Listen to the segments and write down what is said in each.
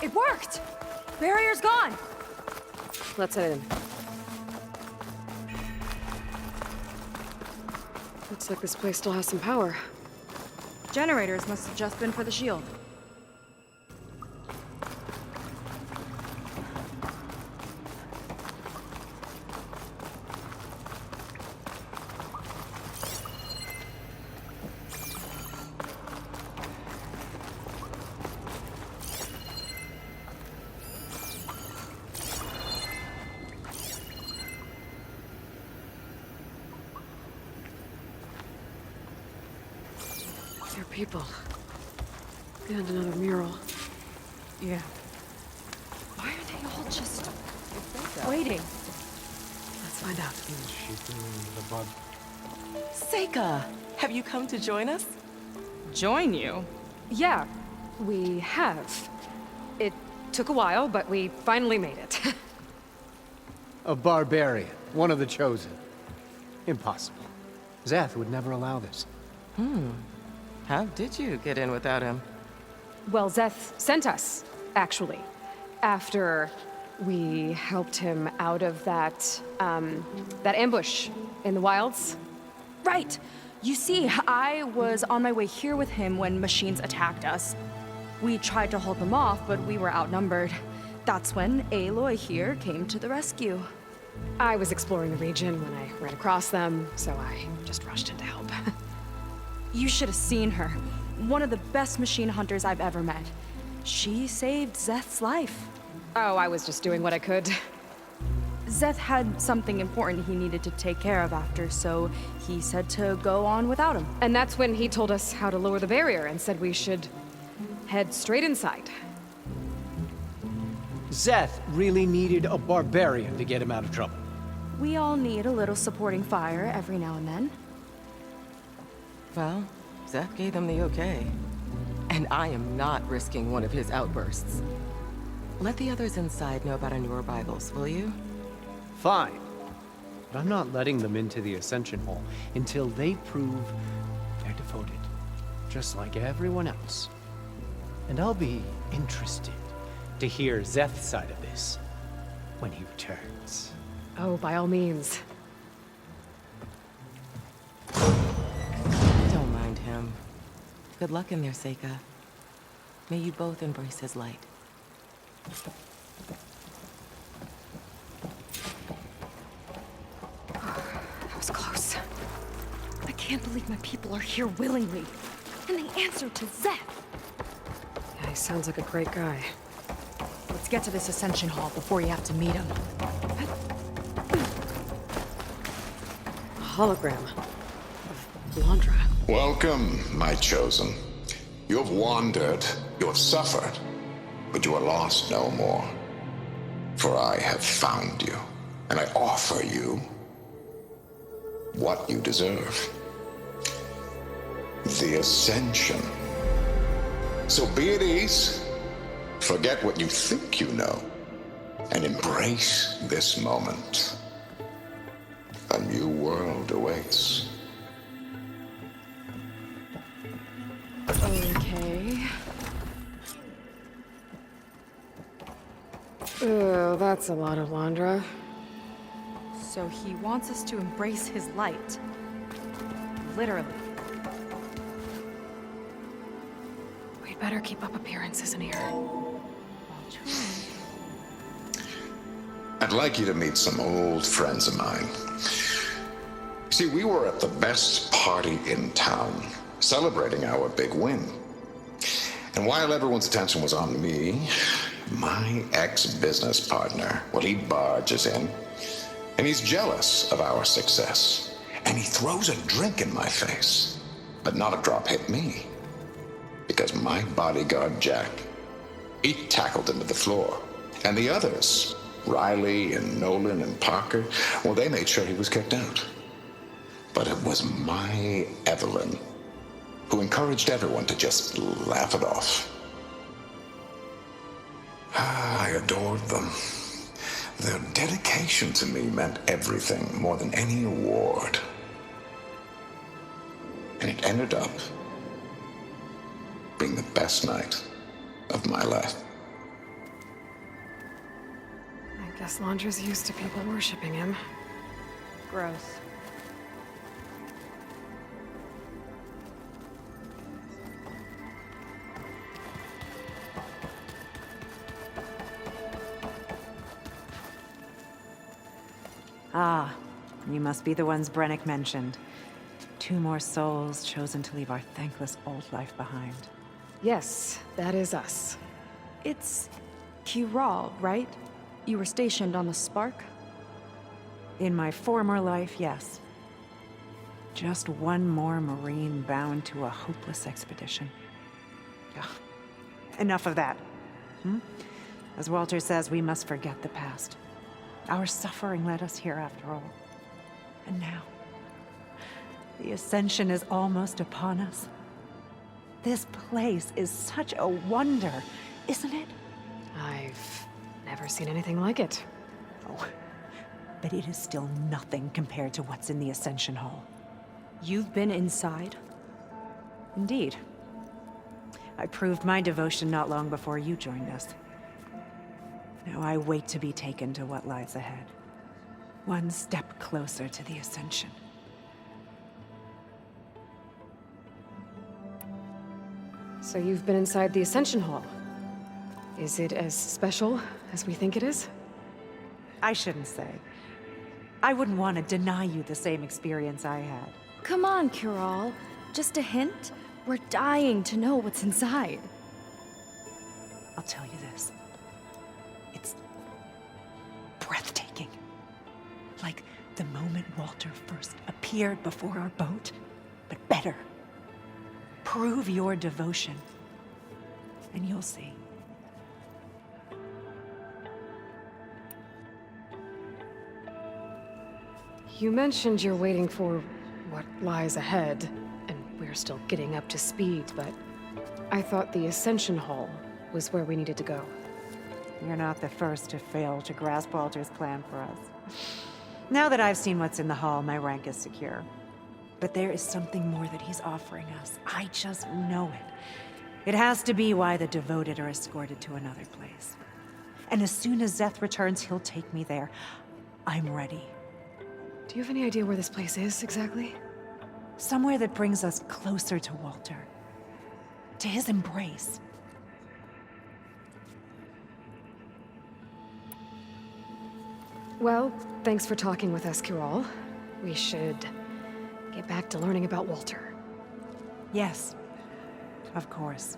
It worked! Barrier's gone! Let's head in. Looks like this place still has some power. Generators must have just been for the shield. There are people. And another mural. Yeah. Why are they all just waiting? Let's find out. Seika, have you come to join us? Join you? Yeah, we have. It took a while, but we finally made it. A barbarian, one of the chosen. Impossible. Zeth would never allow this. How did you get in without him? Well, Zeth sent us, actually. After we helped him out of that ambush in the wilds. Right! You see, I was on my way here with him when machines attacked us. We tried to hold them off, but we were outnumbered. That's when Aloy here came to the rescue. I was exploring the region when I ran across them, so I just rushed in to help. You should have seen her. One of the best machine hunters I've ever met. She saved Zeth's life. Oh, I was just doing what I could. Zeth had something important he needed to take care of after, so he said to go on without him. And that's when he told us how to lower the barrier and said we should head straight inside. Zeth really needed a barbarian to get him out of trouble. We all need a little supporting fire every now and then. Well, Zeth gave them the okay. And I am not risking one of his outbursts. Let the others inside know about our new arrivals, will you? Fine. But I'm not letting them into the Ascension Hall until they prove they're devoted. Just like everyone else. And I'll be interested to hear Zeth's side of this when he returns. Oh, by all means. Don't mind him. Good luck in there, Seika. May you both embrace his light. That was close. I can't believe my people are here willingly. And they answered to Zeth. Yeah, he sounds like a great guy. Let's get to this Ascension Hall before you have to meet him. A hologram of Blandra. Welcome, my chosen. You have wandered, you have suffered, but you are lost no more. For I have found you, and I offer you what you deserve. The Ascension. So be at ease, forget what you think you know, and embrace this moment. A new world awaits. Okay. Oh, that's a lot of Blandra. So he wants us to embrace his light. Literally. We'd better keep up appearances in here. I'd like you to meet some old friends of mine. See, we were at the best party in town, celebrating our big win. And while everyone's attention was on me, my ex-business partner, well, he barges in, and he's jealous of our success. And he throws a drink in my face, but not a drop hit me. Because my bodyguard, Jack, he tackled him to the floor. And the others, Riley and Nolan and Parker, well, they made sure he was kicked out. But it was my Evelyn who encouraged everyone to just laugh it off. I adored them. Their dedication to me meant everything, more than any award. And it ended up being the best night of my life. Guess Londra's used to people worshipping him. Gross. Ah, you must be the ones Brennick mentioned. 2 more souls chosen to leave our thankless old life behind. Yes, that is us. It's Kiral, right? You were stationed on the Spark? In my former life, yes. Just one more Marine bound to a hopeless expedition. Ugh. Enough of that. As Walter says, we must forget the past. Our suffering led us here after all. And now, the Ascension is almost upon us. This place is such a wonder, isn't it? I've never seen anything like it. Oh, but it is still nothing compared to what's in the Ascension Hall. You've been inside? Indeed. I proved my devotion not long before you joined us. Now I wait to be taken to what lies ahead. One step closer to the Ascension. So you've been inside the Ascension Hall. Is it as special as we think it is? I shouldn't say. I wouldn't want to deny you the same experience I had. Come on, Kiral. Just a hint? We're dying to know what's inside. I'll tell you this. It's breathtaking. Like the moment Walter first appeared before our boat, but better. Prove your devotion, and you'll see. You mentioned you're waiting for what lies ahead, and we're still getting up to speed, but I thought the Ascension Hall was where we needed to go. You're not the first to fail to grasp Walter's plan for us. Now that I've seen what's in the hall, my rank is secure. But there is something more that he's offering us. I just know it. It has to be why the devoted are escorted to another place. And as soon as Zeth returns, he'll take me there. I'm ready. Do you have any idea where this place is, exactly? Somewhere that brings us closer to Walter. To his embrace. Well, thanks for talking with us, Kiral. We should get back to learning about Walter. Yes, of course.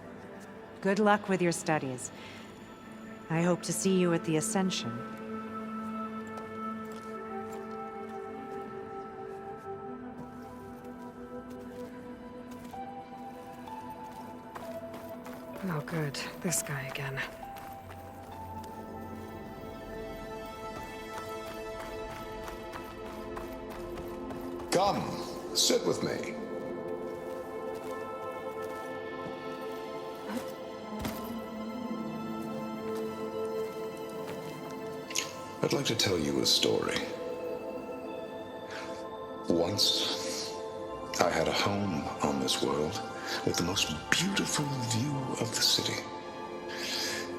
Good luck with your studies. I hope to see you at the Ascension. Oh, good. This guy again. Come, sit with me. I'd like to tell you a story. Once, I had a home on this world with the most beautiful view of the city.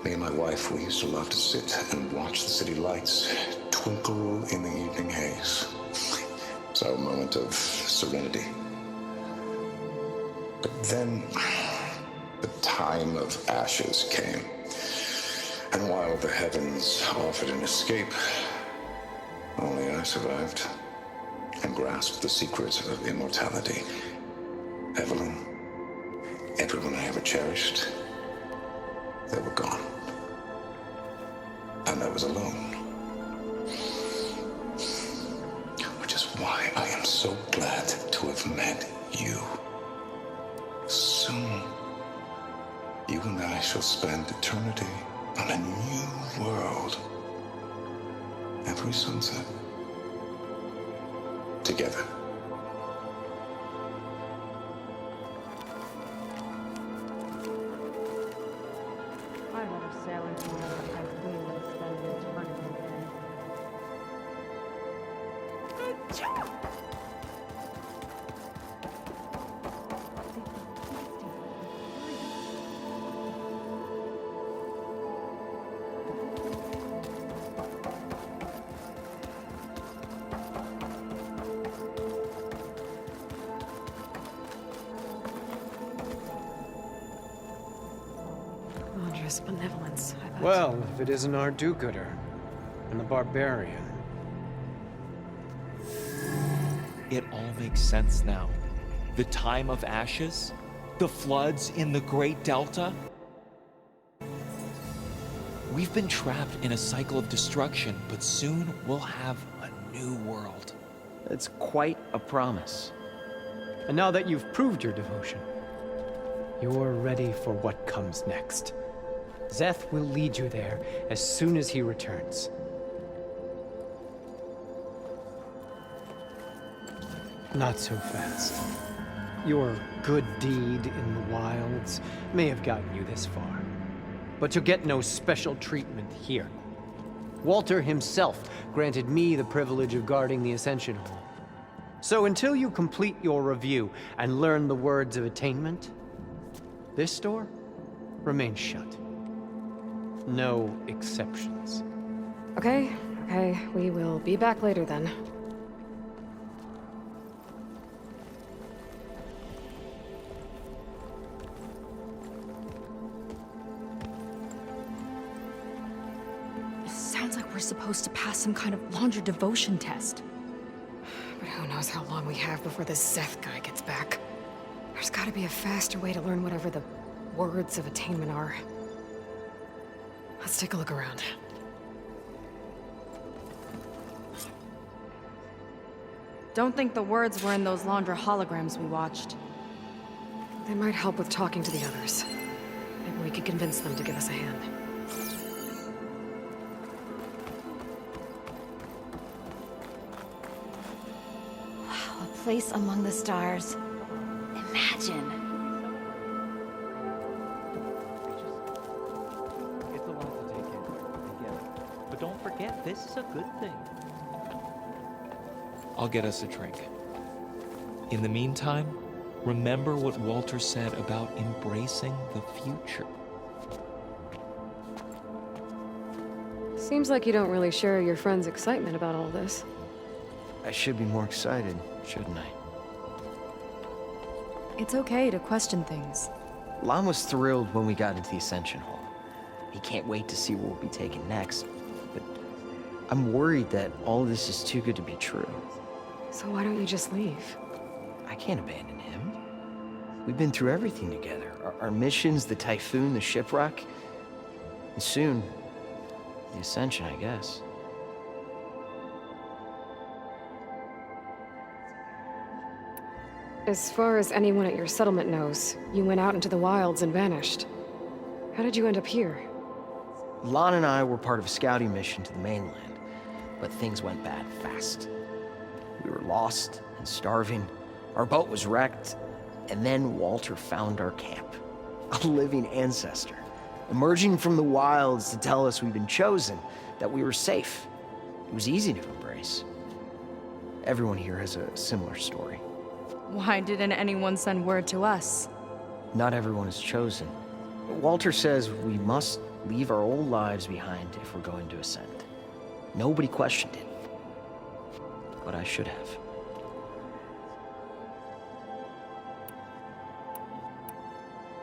Me and my wife, we used to love to sit and watch the city lights twinkle in the evening haze. It's our moment of serenity. But then, the time of ashes came. And while the heavens offered an escape, only I survived and grasped the secrets of immortality. Evelyn, everyone I ever cherished, they were gone. And I was alone. Which is why I am so glad to have met you. Soon, you and I shall spend eternity on a new world. Every sunset. Together. I'd rather sail into whatever I really want to spend an eternity in. his benevolence, I bet. Well, if it isn't our do-gooder and the barbarian. It all makes sense now. The time of ashes, the floods in the Great Delta. We've been trapped in a cycle of destruction, but soon we'll have a new world. It's quite a promise. And now that you've proved your devotion, you're ready for what comes next. Zeth will lead you there as soon as he returns. Not so fast. Your good deed in the wilds may have gotten you this far, but you'll get no special treatment here. Walter himself granted me the privilege of guarding the Ascension Hall. So until you complete your review and learn the words of attainment, this door remains shut. No exceptions. Okay, we will be back later then. Sounds like we're supposed to pass some kind of Laundra devotion test. But who knows how long we have before this Zeth guy gets back. There's gotta be a faster way to learn whatever the words of attainment are. Let's take a look around. Don't think the words were in those Laundra holograms we watched. They might help with talking to the others. Maybe we could convince them to give us a hand. A place among the stars. Imagine. It's a lot to take in. I get it. But don't forget, this is a good thing. I'll get us a drink. In the meantime, remember what Walter said about embracing the future. Seems like you don't really share your friend's excitement about all this. I should be more excited, shouldn't I? It's okay to question things. Lon was thrilled when we got into the Ascension Hall. He can't wait to see where we'll be taken next. But I'm worried that all this is too good to be true. So why don't you just leave? I can't abandon him. We've been through everything together. Our missions, the Typhoon, the shipwreck. And soon, the Ascension, I guess. As far as anyone at your settlement knows, you went out into the wilds and vanished. How did you end up here? Lon and I were part of a scouting mission to the mainland, but things went bad fast. We were lost and starving. Our boat was wrecked, and then Walter found our camp. A living ancestor, emerging from the wilds to tell us we'd been chosen, that we were safe. It was easy to embrace. Everyone here has a similar story. Why didn't anyone send word to us? Not everyone is chosen. Walter says we must leave our old lives behind if we're going to ascend. Nobody questioned it. But I should have.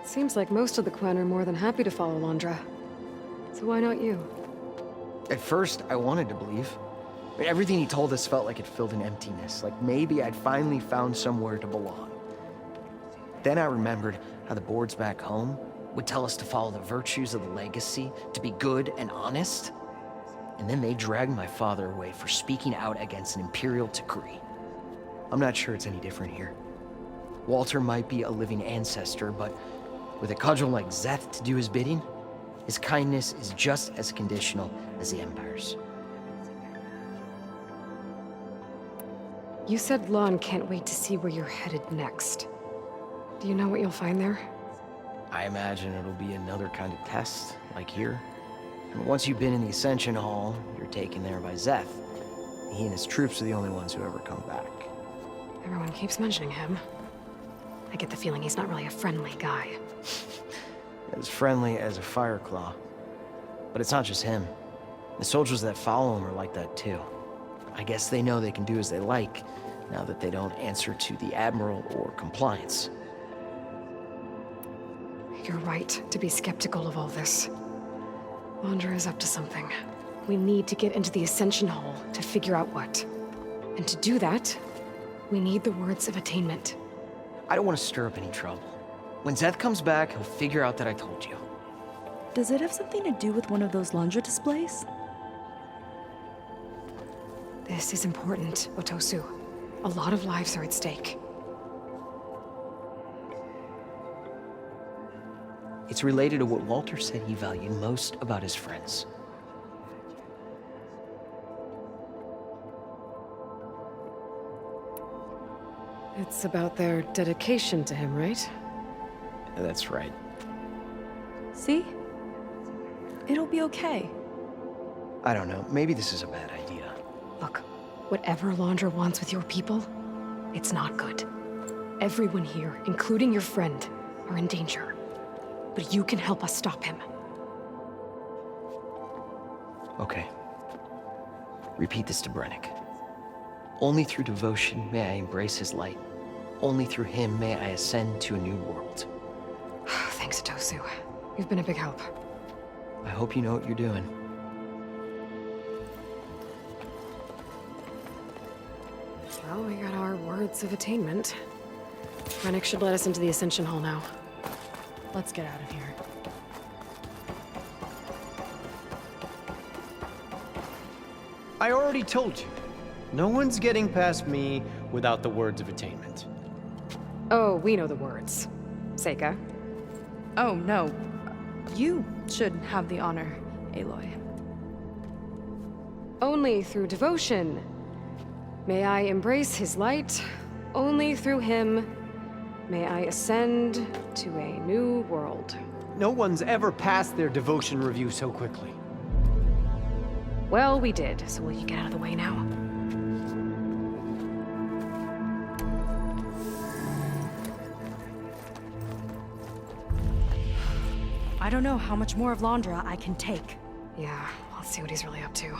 Seems like most of the Quen are more than happy to follow Laundra. So why not you? At first, I wanted to believe. I mean, everything he told us felt like it filled an emptiness, like maybe I'd finally found somewhere to belong. Then I remembered how the boards back home would tell us to follow the virtues of the legacy, to be good and honest. And then they dragged my father away for speaking out against an imperial decree. I'm not sure it's any different here. Walter might be a living ancestor, but with a cudgel like Zeth to do his bidding, his kindness is just as conditional as the Empire's. You said Lon can't wait to see where you're headed next. Do you know what you'll find there? I imagine it'll be another kind of test, like here. And once you've been in the Ascension Hall, you're taken there by Zeth. He and his troops are the only ones who ever come back. Everyone keeps mentioning him. I get the feeling he's not really a friendly guy. As friendly as a Fireclaw. But it's not just him. The soldiers that follow him are like that too. I guess they know they can do as they like, now that they don't answer to the Admiral or Compliance. You're right to be skeptical of all this. Laundra is up to something. We need to get into the Ascension Hall to figure out what. And to do that, we need the words of attainment. I don't want to stir up any trouble. When Zeth comes back, he'll figure out that I told you. Does it have something to do with one of those laundry displays? This is important, Otosu. A lot of lives are at stake. It's related to what Walter said he valued most about his friends. It's about their dedication to him, right? That's right. See? It'll be okay. I don't know. Maybe this is a bad idea. Look, whatever Laundra wants with your people, it's not good. Everyone here, including your friend, are in danger. But you can help us stop him. Okay. Repeat this to Brennick. Only through devotion may I embrace his light. Only through him may I ascend to a new world. Thanks, Otosu. You've been a big help. I hope you know what you're doing. Well, we got our words of attainment. Brennick should let us into the Ascension Hall now. Let's get out of here. I already told you. No one's getting past me without the words of attainment. Oh, we know the words. Seika. Oh, no. You should have the honor, Aloy. Only through devotion may I embrace his light. Only through him may I ascend to a new world. No one's ever passed their devotion review so quickly. Well, we did, so will you get out of the way now? I don't know how much more of Laundra I can take. Yeah, let's see what he's really up to.